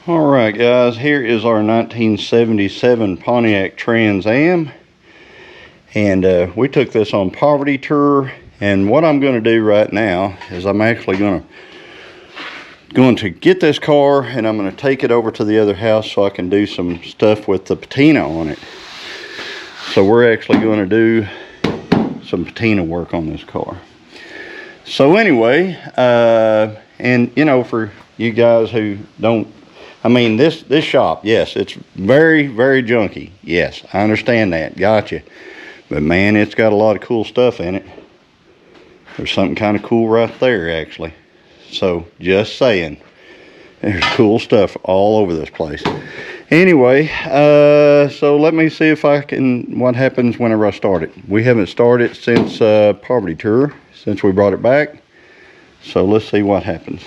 Alright guys, here is our 1977 Pontiac Trans Am, and we took this on poverty tour. And what I'm going to do right now is I'm actually going to get this car and I'm going to take it over to the other house so I can do some stuff with the patina on it. So we're actually going to do some patina work on this car. So anyway, and you know, for you guys who don't, I mean, this shop, yes, it's very, very junky. Yes, I understand that. Gotcha. But man, it's got a lot of cool stuff in it. There's something kind of cool right there, actually. So, just saying. There's cool stuff all over this place. Anyway, so let me see if I can, what happens whenever I start it. We haven't started since Poverty Tour, since we brought it back. So, let's see what happens.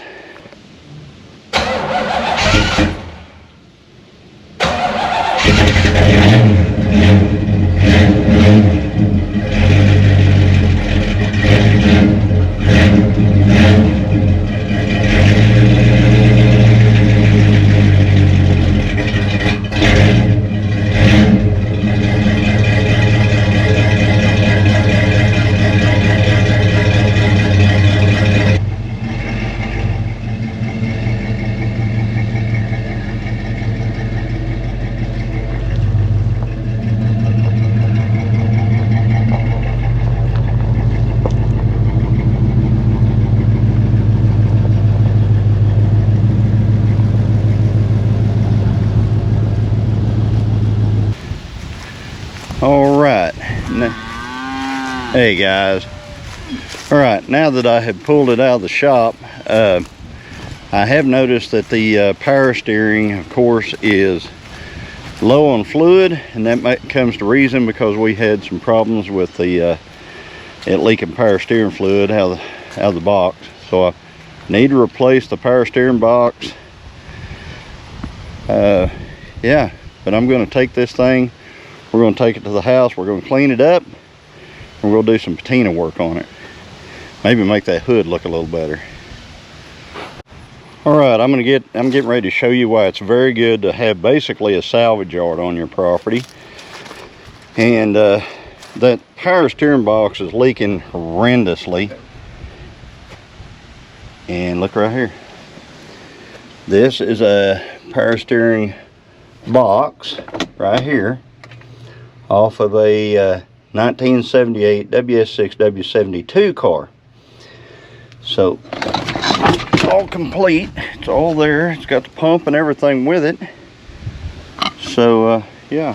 Alright, hey guys, alright, now that I have pulled it out of the shop, I have noticed that the power steering, of course, is low on fluid, and that comes to reason because we had some problems with the it leaking power steering fluid out of the box. So I need to replace the power steering box. Yeah, but I'm going to take this thing. We're going to take it to the house, we're going to clean it up, and we're going to do some patina work on it. Maybe make that hood look a little better. Alright, I'm getting ready to show you why it's very good to have basically a salvage yard on your property. And that power steering box is leaking horrendously. And look right here. This is a power steering box right here, off of a 1978 WS6 W72 car. So it's all complete, it's all there, it's got the pump and everything with it. So yeah,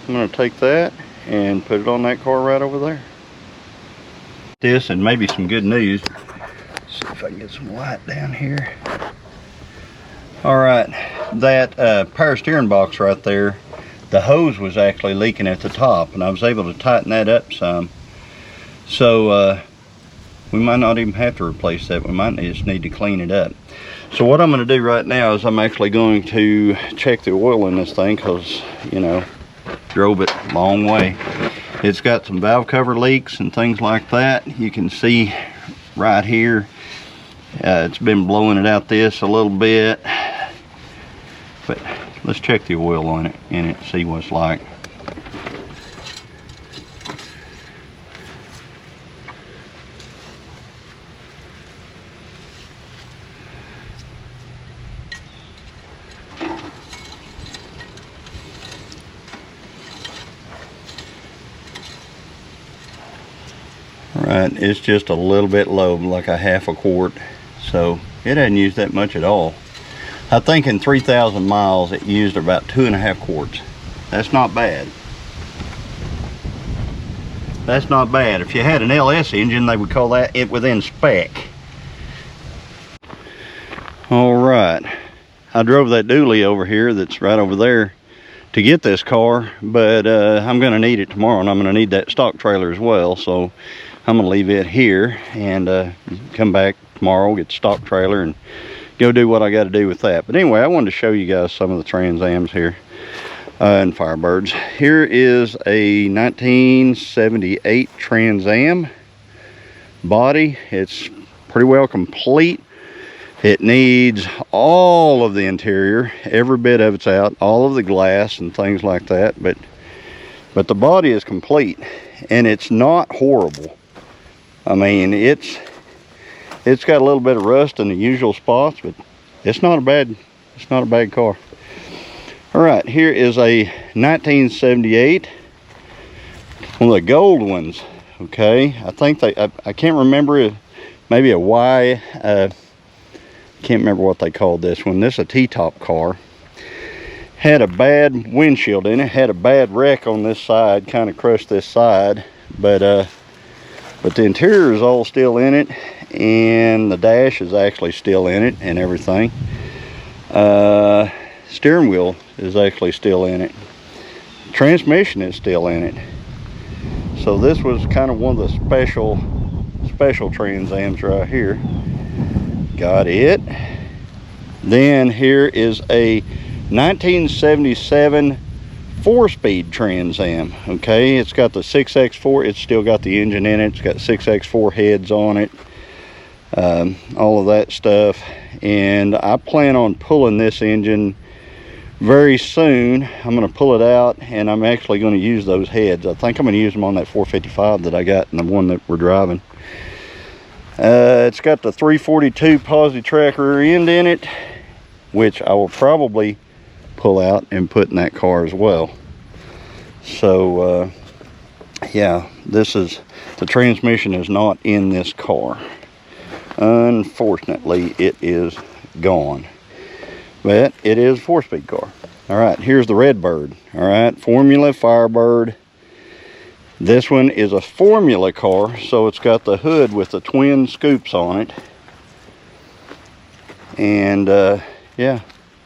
I'm going to take that and put it on that car right over there. This, and maybe some good news. Let's see if I can get some light down here. Alright, that power steering box right there, the hose was actually leaking at the top, and I was able to tighten that up some. So we might not even have to replace that. We might just need to clean it up. So what I'm going to do right now is I'm actually going to check the oil in this thing, because, you know, drove it a long way. It's got some valve cover leaks and things like that. You can see right here, it's been blowing it out this a little bit. But let's check the oil on it in it, see what it's like. Alright, it's just a little bit low, like a half a quart. So it hadn't used that much at all. I think in 3,000 miles it used about 2.5 quarts. That's not bad. That's not bad. If you had an LS engine, they would call that it within spec. Alright, I drove that dually over here that's right over there to get this car, but I'm going to need it tomorrow, and I'm going to need that stock trailer as well. So I'm going to leave it here and come back tomorrow, get the stock trailer, and go do what I got to do with that. But anyway, I wanted to show you guys some of the Trans Ams here and Firebirds. Here is a 1978 Trans Am body. It's pretty well complete. It needs all of the interior, every bit of it's out, all of the glass and things like that, but the body is complete, and it's not horrible. I mean, it's got a little bit of rust in the usual spots, but it's not a bad car. All right, here is a 1978, one of the gold ones. Okay, I think I can't remember, maybe a Y, can't remember what they called this one. This is a T-top car. Had a bad windshield in it, had a bad wreck on this side, kind of crushed this side, but the interior is all still in it, and the dash is actually still in it and everything. Steering wheel is actually still in it. Transmission is still in it. So this was kind of one of the special Trans Ams right here. Got it. Then here is a 1977 4-speed Trans Am. Okay, it's got the 6X4. It's still got the engine in it. It's got 6X4 heads on it. All of that stuff. And I plan on pulling this engine very soon. I'm going to pull it out, and I'm actually going to use those heads. I think I'm going to use them on that 455 that I got and the one that we're driving. It's got the 342 posi track rear end in it, which I will probably pull out and put in that car as well. So yeah, the transmission is not in this car. Unfortunately, it is gone. But it is a 4-speed car. All right, here's the Redbird. All right, Formula Firebird. This one is a Formula car, so it's got the hood with the twin scoops on it. And yeah,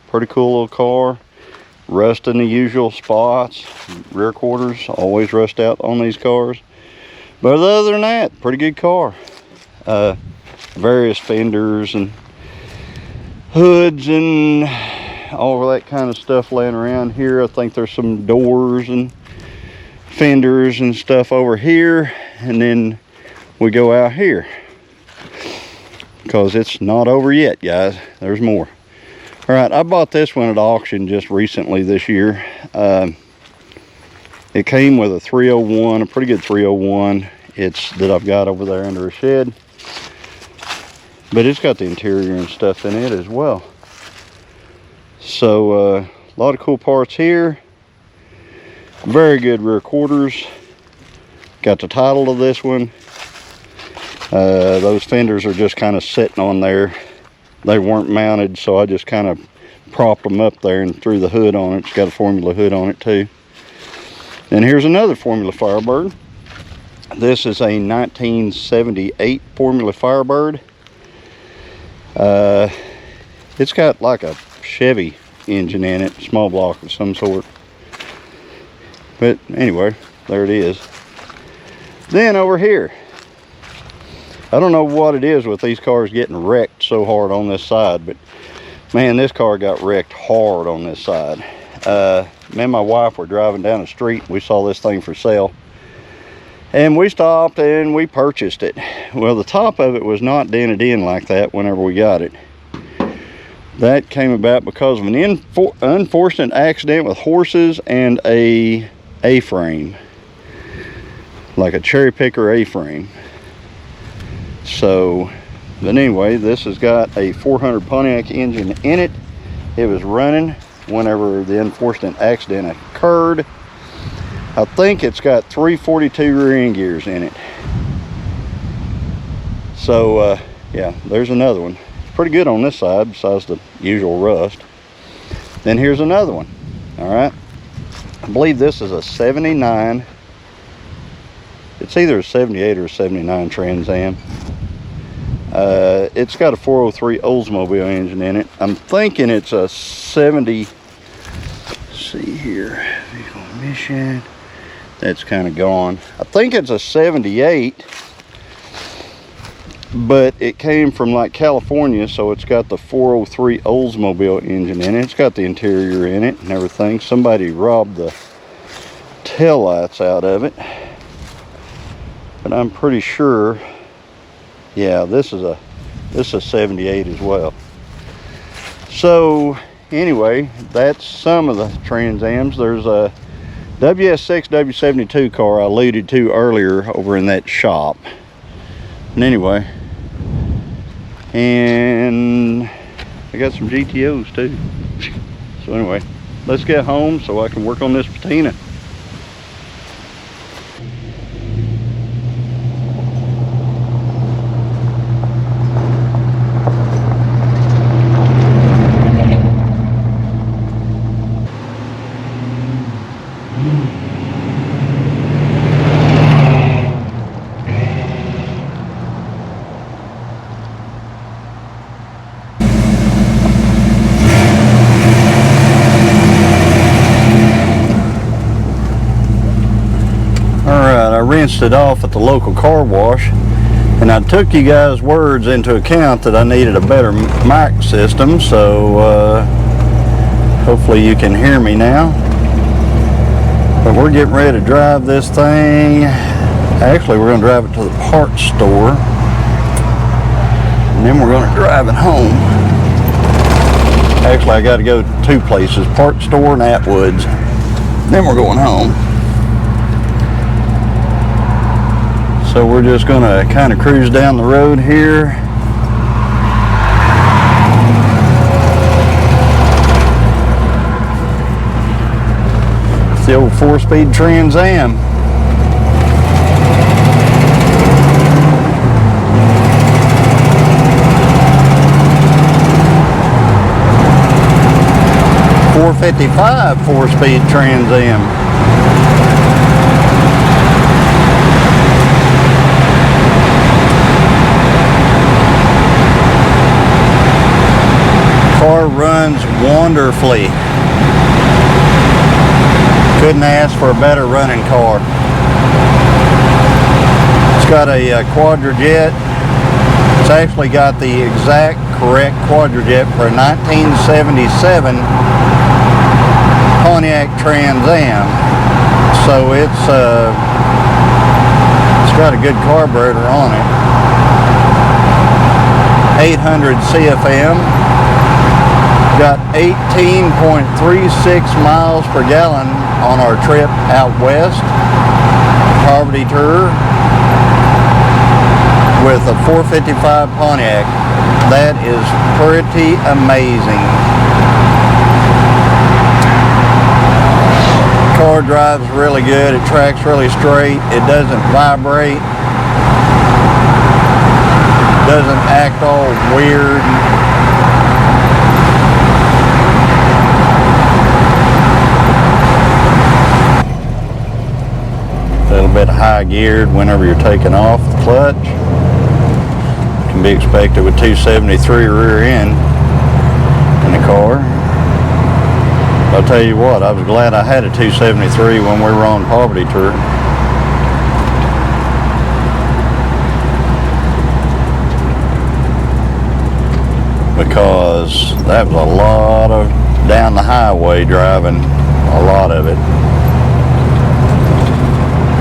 pretty cool little car. Rust in the usual spots. Rear quarters always rust out on these cars. But other than that, pretty good car. Various fenders and hoods and all of that kind of stuff laying around here. I think there's some doors and fenders and stuff over here, and then we go out here because it's not over yet, guys. There's more. All right, I bought this one at auction just recently this year. It came with a 301, a pretty good 301. It's that I've got over there under a shed. But it's got the interior and stuff in it as well. So a lot of cool parts here. Very good rear quarters. Got the title of this one. Those fenders are just kind of sitting on there. They weren't mounted, so I just kind of propped them up there and threw the hood on it. It's got a Formula hood on it too. And here's another Formula Firebird. This is a 1978 Formula Firebird. It's got like a Chevy engine in it, small block of some sort. But anyway, there it is. Then over here, I don't know what it is with these cars getting wrecked so hard on this side, but man, this car got wrecked hard on this side. Me and my wife were driving down the street. We saw this thing for sale, and we stopped and we purchased it. Well, the top of it was not dented in like that whenever we got it. That came about because of an unfortunate accident with horses and a A-frame, like a cherry picker A-frame. So, but anyway, this has got a 400 Pontiac engine in it. It was running whenever the unfortunate accident occurred. I think it's got 342 rear end gears in it. So yeah, there's another one. It's pretty good on this side besides the usual rust. Then here's another one. All right, I believe this is a 79. It's either a 78 or a 79 Trans Am. It's got a 403 Oldsmobile engine in it. I'm thinking it's a 70. Let's see here, vehicle emission. That's kind of gone. I think it's a 78, but it came from like California, so it's got the 403 Oldsmobile engine in it. It's got the interior in it and everything. Somebody robbed the tail lights out of it, but I'm pretty sure, yeah, this is a 78 as well. So anyway, that's some of the Trans Ams. There's a WS6 W72 car I alluded to earlier over in that shop. And anyway, and I got some GTOs too. So anyway, let's get home so I can work on this patina. Rinsed it off at the local car wash, and I took you guys' words into account that I needed a better mic system, so hopefully you can hear me now. But we're getting ready to drive this thing. Actually, we're going to drive it to the parts store, and then we're going to drive it home. Actually, I got to go to two places, parts store and Atwood's. Then we're going home. So we're just going to kind of cruise down the road here. It's the old 4-speed Trans Am. .455 4-speed Trans Am. Car runs wonderfully. Couldn't ask for a better running car. It's got a quadrajet. It's actually got the exact correct quadrajet for a 1977 Pontiac Trans Am. So it's got a good carburetor on it. 800 CFM. Got 18.36 miles per gallon on our trip out west, poverty tour, with a 455 Pontiac. That is pretty amazing. Car drives really good. It tracks really straight. It doesn't vibrate. Doesn't act all weird. A little bit high geared whenever you're taking off the clutch. Can be expected with 273 rear end in the car. I'll tell you what, I was glad I had a 273 when we were on poverty tour. Because that was a lot of down the highway driving, a lot of it.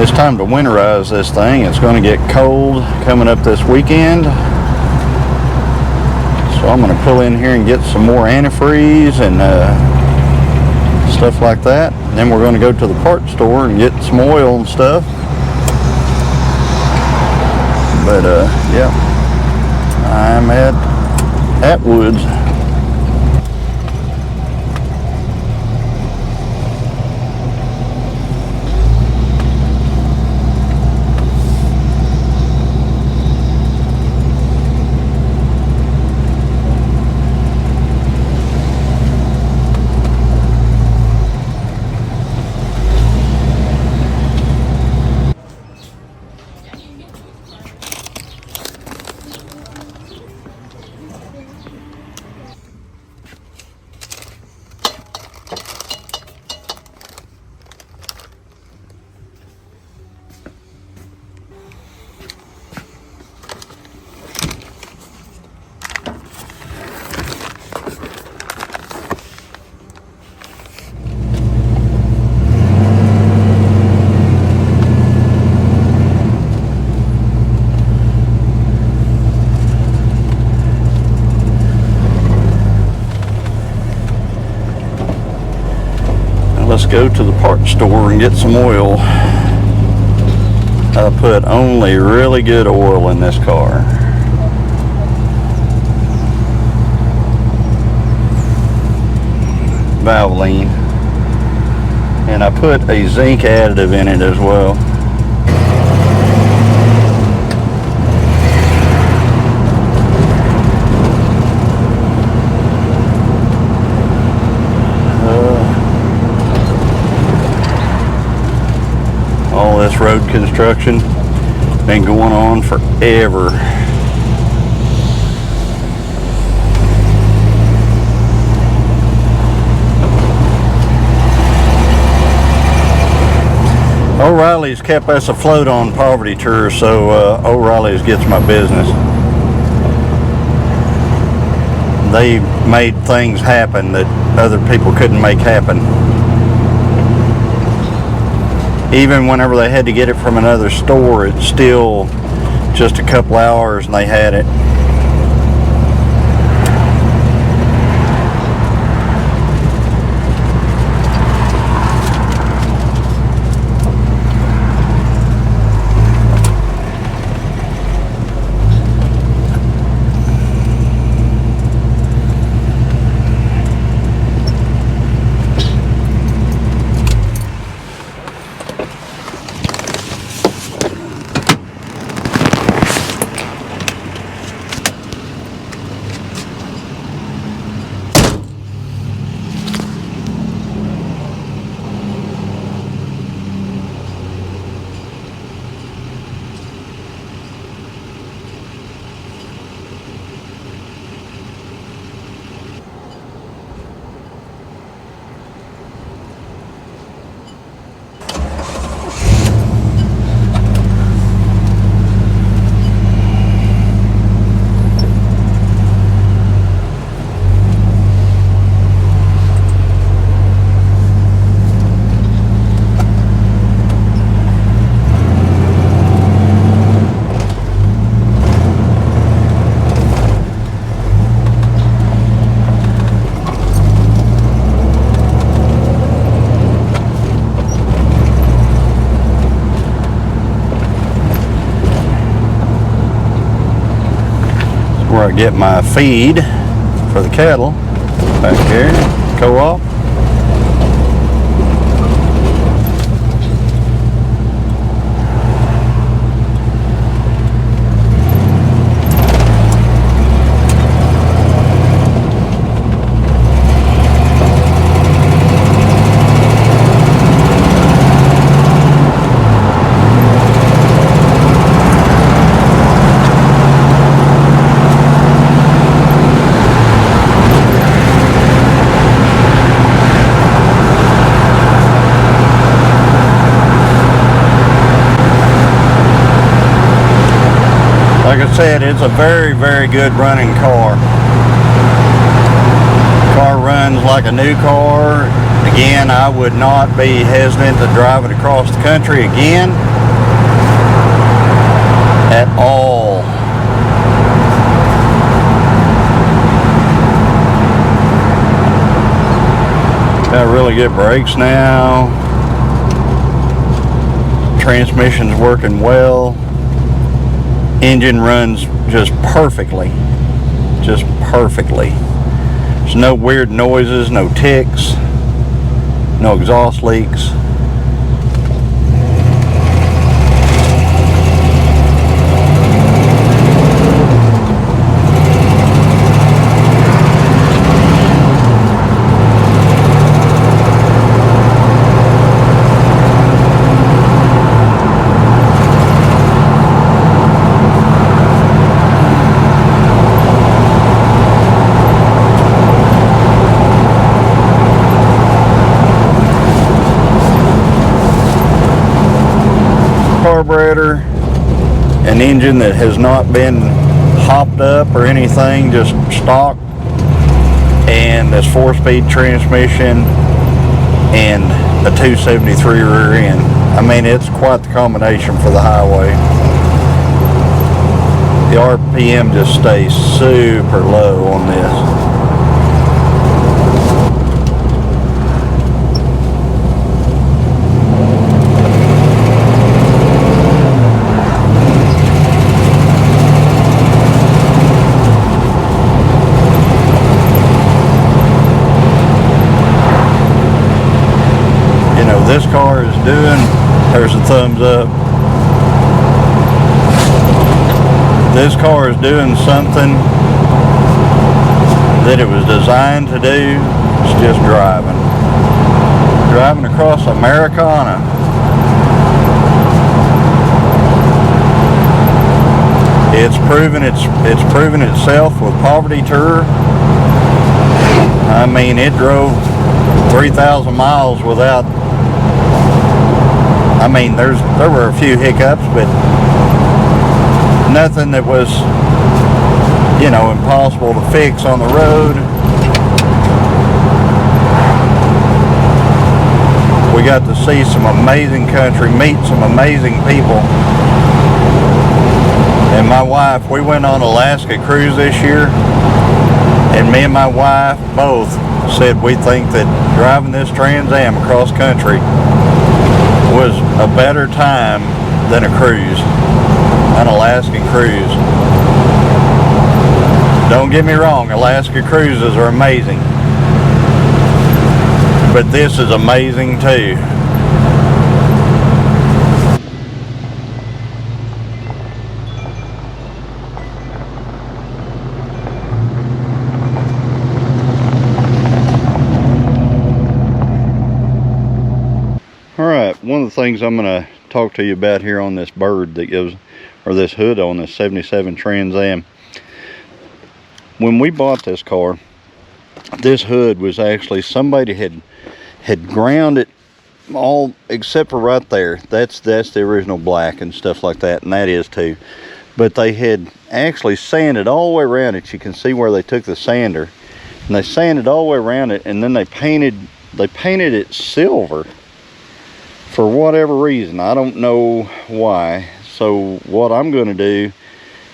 It's time to winterize this thing. It's going to get cold coming up this weekend. So I'm going to pull in here and get some more antifreeze and stuff like that. And then we're going to go to the parts store and get some oil and stuff. But yeah, I'm at Atwood's. go to the parts store and get some oil. I put only really good oil in this car. Valvoline. And I put a zinc additive in it as well. All this road construction been going on forever. O'Reilly's kept us afloat on poverty tours, so O'Reilly's gets my business. They made things happen that other people couldn't make happen. Even whenever they had to get it from another store, it's still just a couple hours and they had it. Where I get my feed for the cattle back here, co-op. Like I said, it's a very, very good running car. Car runs like a new car. Again, I would not be hesitant to drive it across the country again at all. Got really good brakes now. Transmission's working well. Engine runs just perfectly. Just perfectly. There's no weird noises, no ticks, no exhaust leaks. Carburetor, an engine that has not been hopped up or anything, just stock, and this 4-speed transmission and a 273 rear end. I mean, it's quite the combination for the highway. The RPM just stays super low on this. doing. There's a thumbs up. This car is doing something that it was designed to do. It's just driving. Driving across Americana. It's proven itself with Poverty Tour. I mean, it drove 3,000 miles without. I mean, there were a few hiccups, but nothing that was, you know, impossible to fix on the road. We got to see some amazing country, meet some amazing people. And my wife, we went on Alaska cruise this year, and me and my wife both said we think that driving this Trans Am across country was a better time than a cruise, an Alaskan cruise. Don't get me wrong, Alaska cruises are amazing, but this is amazing too. Alright, one of the things I'm going to talk to you about here on this bird that goes, or this hood on this 77 Trans Am. When we bought this car, this hood was actually, somebody had ground it all except for right there. That's the original black and stuff like that, and that is too. But they had actually sanded all the way around it. You can see where they took the sander, and they sanded all the way around it, and then they painted it silver. For whatever reason, I don't know why. So what I'm going to do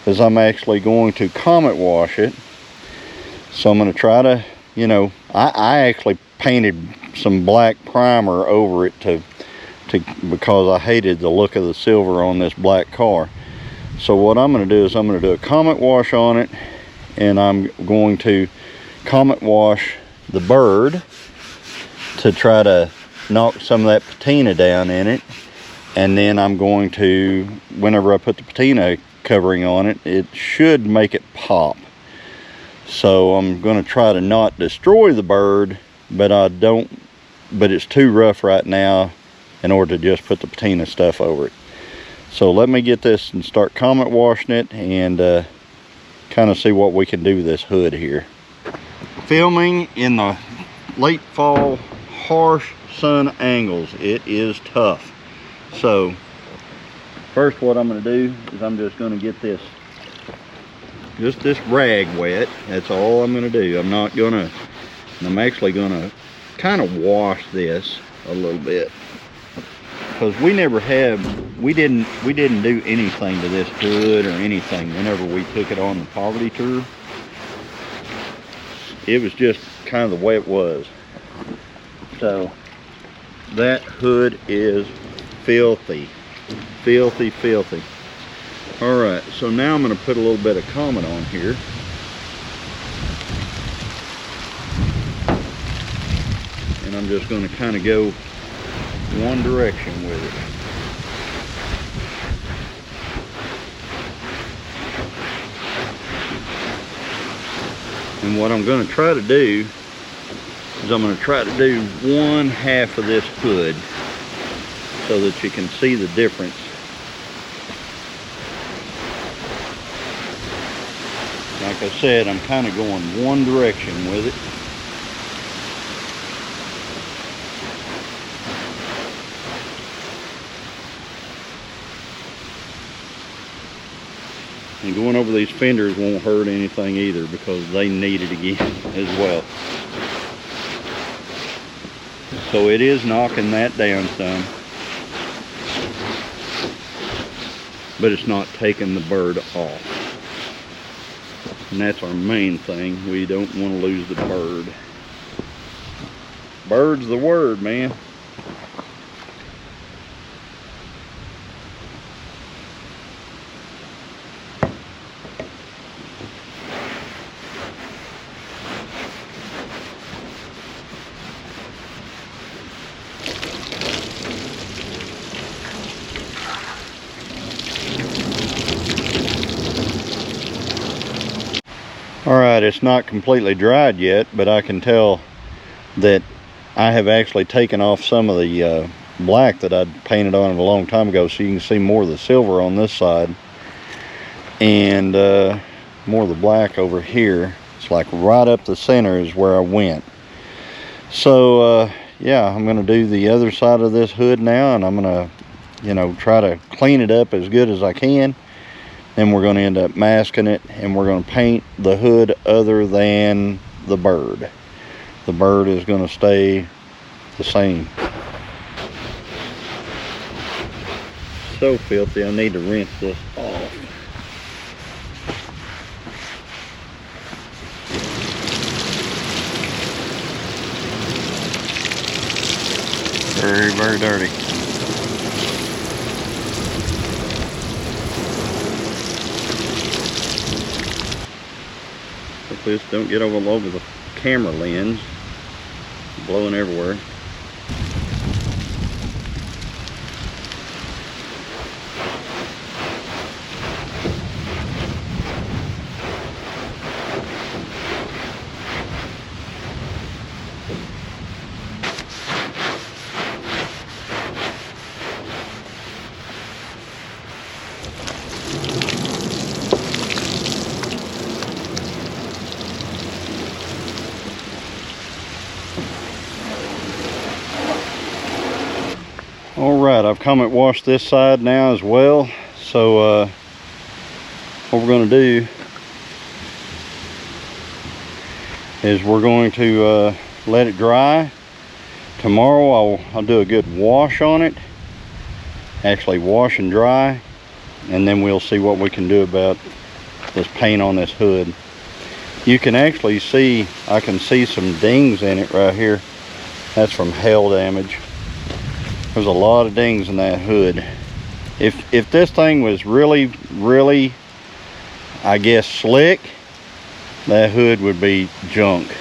is I'm actually going to comet wash it. So I'm going to try to, you know, I actually painted some black primer over it to because I hated the look of the silver on this black car. So what I'm going to do is I'm going to do a comet wash on it, and I'm going to comet wash the bird to try to knock some of that patina down in it. And then I'm going to, whenever I put the patina covering on it, it should make it pop. So I'm going to try to not destroy the bird, but it's too rough right now in order to just put the patina stuff over it. So let me get this and start comet washing it, and kind of see what we can do with this hood here. Filming in the late fall, harsh sun angles, it is tough. So first what I'm going to do is I'm just going to get this rag wet. That's all I'm going to do. I'm actually going to kind of wash this a little bit, because we didn't do anything to this hood or anything whenever we took it on the Poverty Tour. It was just kind of the way it was. So that hood is filthy, filthy, filthy. All right, so now I'm going to put a little bit of comet on here. And I'm just going to kind of go one direction with it. And what I'm going to try to do is I'm going to try to do one half of this hood so that you can see the difference. Like I said, I'm kind of going one direction with it. And going over these fenders won't hurt anything either, because they need it again as well. So it is knocking that down some, but it's not taking the bird off. And that's our main thing. We don't want to lose the bird. Bird's the word, man. Alright, it's not completely dried yet, but I can tell that I have actually taken off some of the black that I'd painted on it a long time ago, so you can see more of the silver on this side and more of the black over here. It's like right up the center is where I went. So yeah, I'm going to do the other side of this hood now, and I'm going to try to clean it up as good as I can. Then we're going to end up masking it, and we're going to paint the hood other than the bird. The bird is going to stay the same. So filthy, I need to rinse this off. Very, very dirty. Hopefully this don't get all over the camera lens. Blowing everywhere. Alright, I've come and washed this side now as well. So what we're going to do is we're going to let it dry. Tomorrow I'll do a good wash on it. Actually wash and dry. And then we'll see what we can do about this paint on this hood. You can actually see, I can see some dings in it right here. That's from hail damage. There's a lot of dings in that hood. If this thing was really, I guess, slick, that hood would be junk.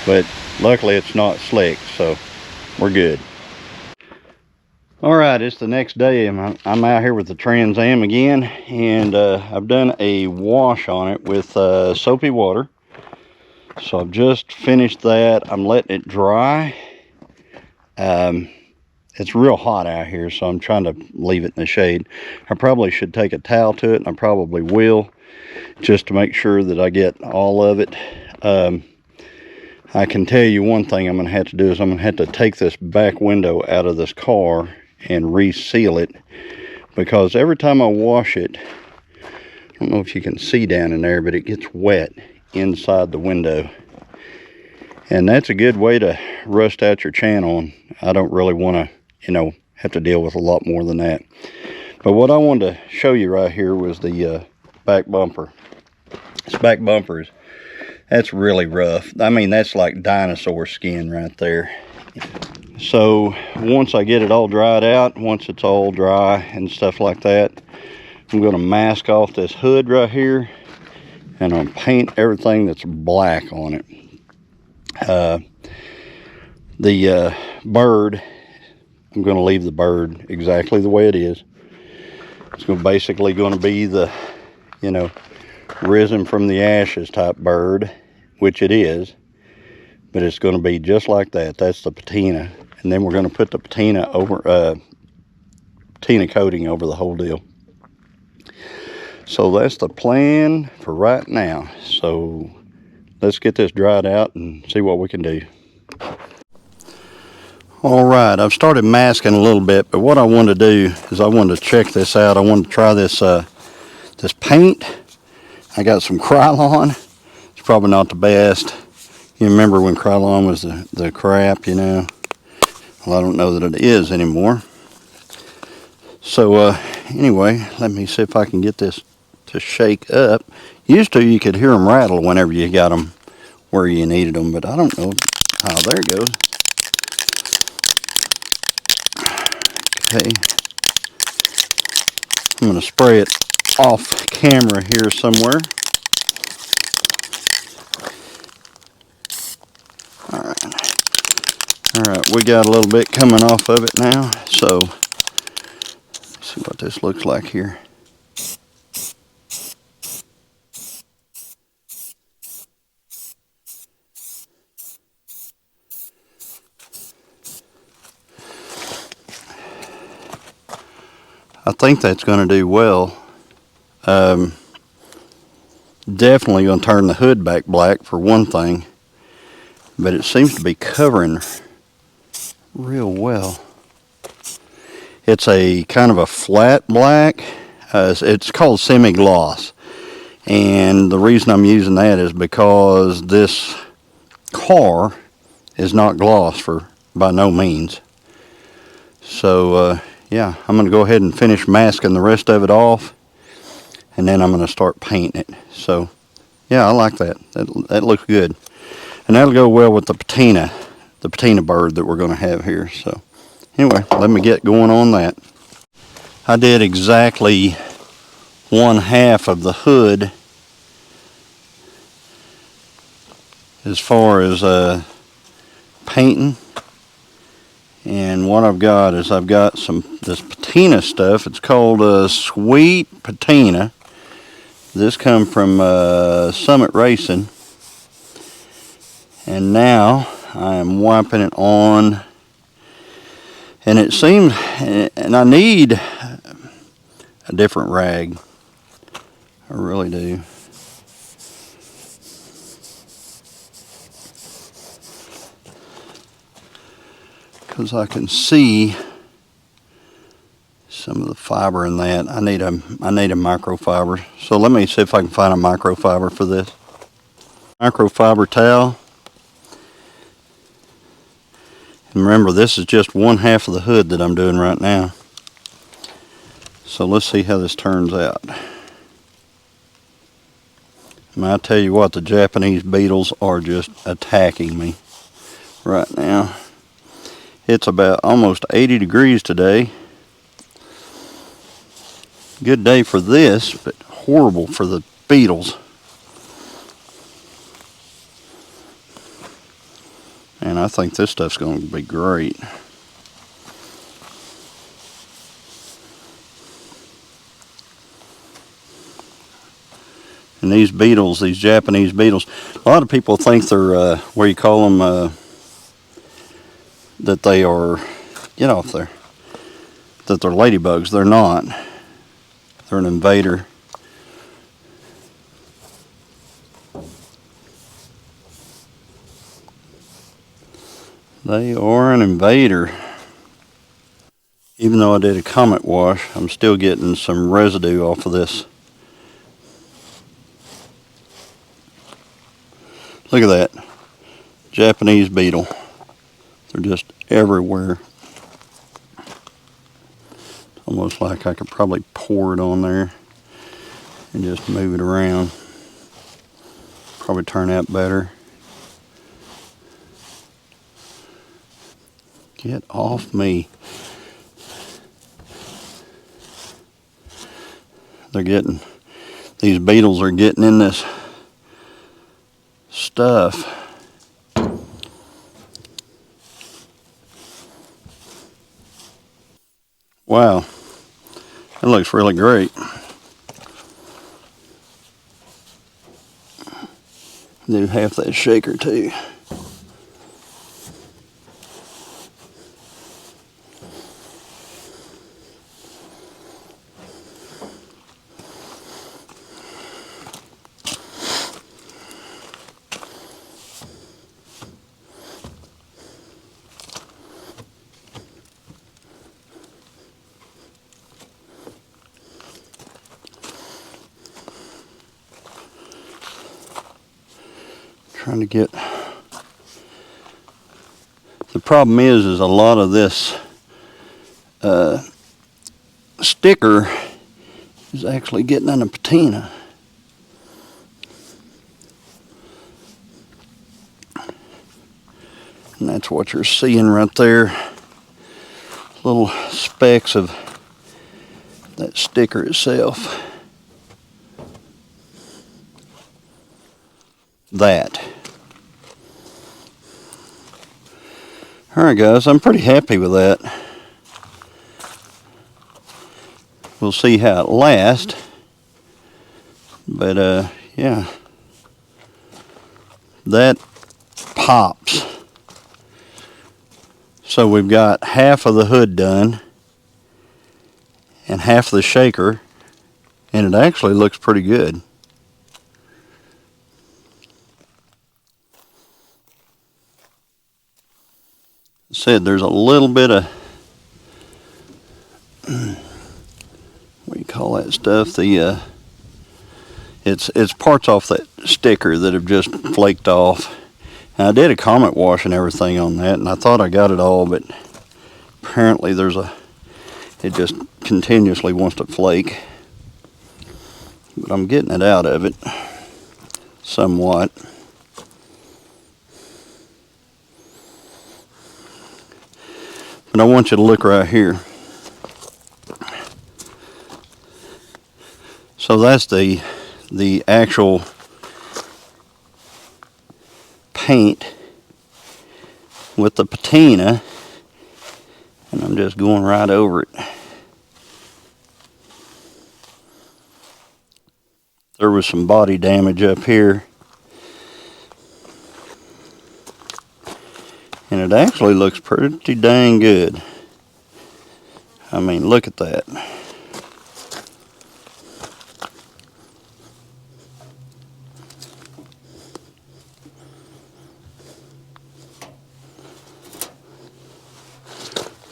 But luckily it's not slick, so we're good. Alright, it's the next day, and I'm out here with the Trans Am again, and I've done a wash on it with soapy water. So I've just finished that. I'm letting it dry. It's real hot out here, so I'm trying to leave it in the shade. I probably should take a towel to it, and I probably will, just to make sure that I get all of it. I can tell you one thing I'm going to have to do is I'm going to have to take this back window out of this car and reseal it, because every time I wash it, I don't know if you can see down in there, but it gets wet inside the window. And that's a good way to rust out your channel. And I don't really want to, have to deal with a lot more than that. But what I wanted to show you right here was the back bumper. This back bumper that's really rough. I mean, that's like dinosaur skin right there. So once I get it all dried out, once it's all dry and stuff like that, I'm going to mask off this hood right here, and I'm going to paint everything that's black on it. The bird, I'm going to leave the bird exactly the way it is. It's basically going to be the, risen from the ashes type bird, which it is. But it's going to be just like that. That's the patina. And then we're going to put the patina over, patina coating over the whole deal. So that's the plan for right now. So let's get this dried out and see what we can do. Alright, I've started masking a little bit, but what I wanted to do is I wanted to check this out. I wanted to try this this paint. I got some Krylon. It's probably not the best. You remember when Krylon was the crap, Well, I don't know that it is anymore. So anyway, let me see if I can get this to shake up. Used to, you could hear them rattle whenever you got them where you needed them, but I don't know. Oh, there it goes. Okay. I'm going to spray it off camera here somewhere. Alright, we got a little bit coming off of it now, so let's see what this looks like here. I think that's going to do well. Definitely going to turn the hood back black for one thing, but it seems to be covering real well. It's a kind of a flat black. It's called Semi Gloss, and the reason I'm using that is because this car is not gloss by no means. So yeah, I'm going to go ahead and finish masking the rest of it off, and then I'm going to start painting it. So yeah, I like that. That looks good, and that'll go well with the patina bird that we're going to have here. So anyway, let me get going on that. I did exactly 1/2 of the hood as far as painting, and what I've got is this patina stuff. It's called Sweet Patina. This come from Summit Racing, and now I am wiping it on, and it seems, and I need a different rag. I really do. Because I can see some of the fiber in that. I need a microfiber. So let me see if I can find a microfiber for this. Microfiber towel. And remember, this is just 1/2 of the hood that I'm doing right now. So let's see how this turns out. And I tell you what, the Japanese beetles are just attacking me right now. It's about almost 80 degrees today. Good day for this, but horrible for the beetles. And I think this stuff's going to be great. And these beetles, these Japanese beetles, a lot of people think they're, what do you call them, that they are, you know, that they're ladybugs. They're not. They're an invader. They are an invader. Even though I did a comet wash, I'm still getting some residue off of this. Look at that. Japanese beetle. They're just everywhere. It's almost like I could probably pour it on there and just move it around. Probably turn out better. Get off me. These beetles are getting in this stuff. Wow, that looks really great. Do half that shaker too. Trying to get, the problem is a lot of this sticker is actually getting in a patina. And that's what you're seeing right there. Little specks of that sticker itself. That. Alright guys, I'm pretty happy with that. We'll see how it lasts. But yeah. That pops. So we've got half of the hood done. and half the shaker, and it actually looks pretty good. I said there's a little bit of, what do you call that stuff? The it's parts off that sticker that have just flaked off. And I did a Comet wash and everything on that, and I thought I got it all, but apparently it just continuously wants to flake. But I'm getting it out of it somewhat. But I want you to look right here. So that's the actual paint with the patina, and I'm just going right over it. There was some body damage up here, and it actually looks pretty dang good. I mean, look at that.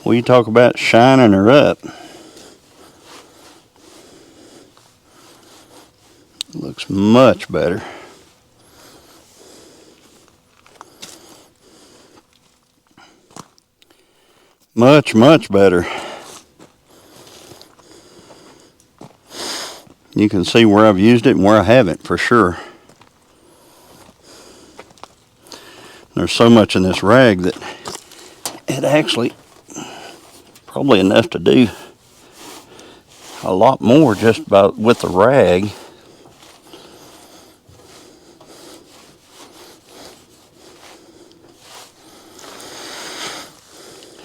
We talk about shining her up. Looks much better. Much better. You can see where I've used it and where I haven't, for sure. There's so much in this rag that it actually probably enough to do a lot more just about with the rag.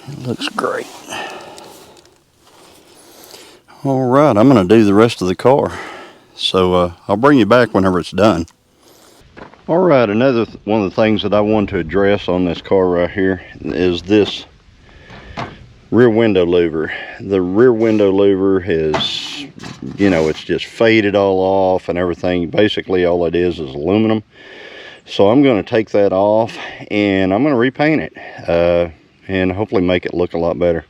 It looks great. All right, I'm going to do the rest of the car. So I'll bring you back whenever it's done. All right, another one of the things that I want to address on this car right here is this rear window louver. The rear window louver has, it's just faded all off and everything. Basically all it is aluminum. So I'm going to take that off and I'm going to repaint it and hopefully make it look a lot better.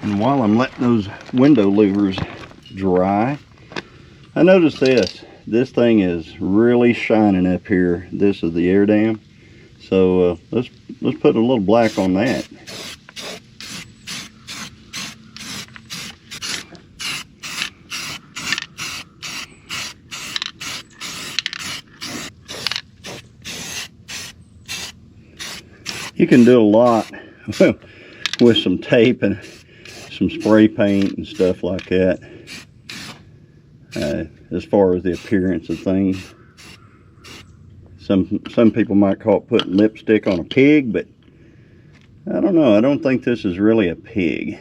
And while I'm letting those window louvers dry, I noticed this thing is really shining up here. This is the air dam, so let's put a little black on that. You can do a lot with some tape and some spray paint and stuff like that, as far as the appearance of things. Some people might call it putting lipstick on a pig, but I don't know. I don't think this is really a pig.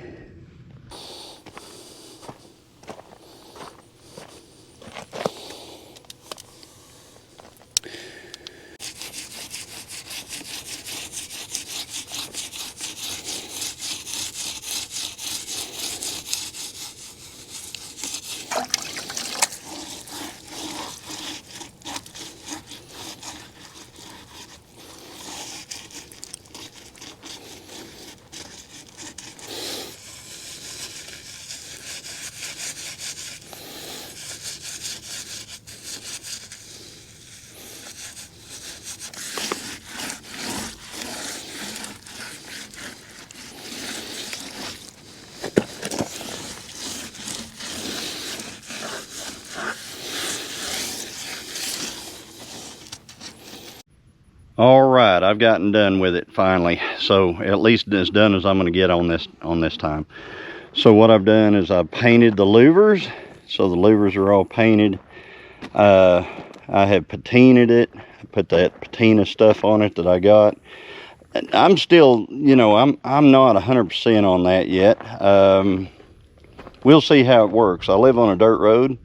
All right, I've gotten done with it finally. So at least as done as I'm going to get on this time. So what I've done is I've painted the louvers. So the louvers are all painted. I have patinaed it. I put that patina stuff on it that I got. I'm still, you know, I'm not 100% on that yet. We'll see how it works. I live on a dirt road,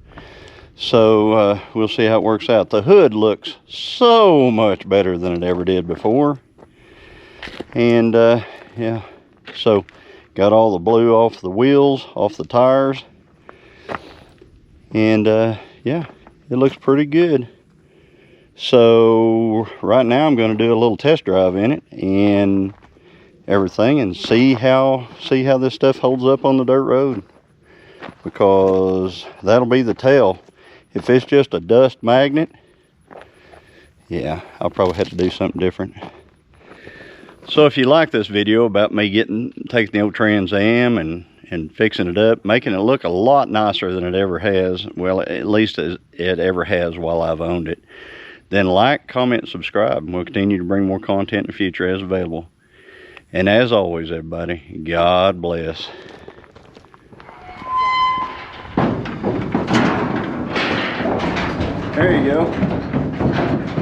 so we'll see how it works out. The hood looks so much better than it ever did before. And yeah, so got all the blue off the wheels, off the tires. And yeah, it looks pretty good. So right now I'm going to do a little test drive in it and everything, and see how this stuff holds up on the dirt road, because that'll be the tell. If it's just a dust magnet, yeah, I'll probably have to do something different. So if you like this video about me taking the old Trans Am and fixing it up, making it look a lot nicer than it ever has, well, at least it ever has while I've owned it, then like, comment, subscribe, and we'll continue to bring more content in the future as available. And as always, everybody, God bless. There you go.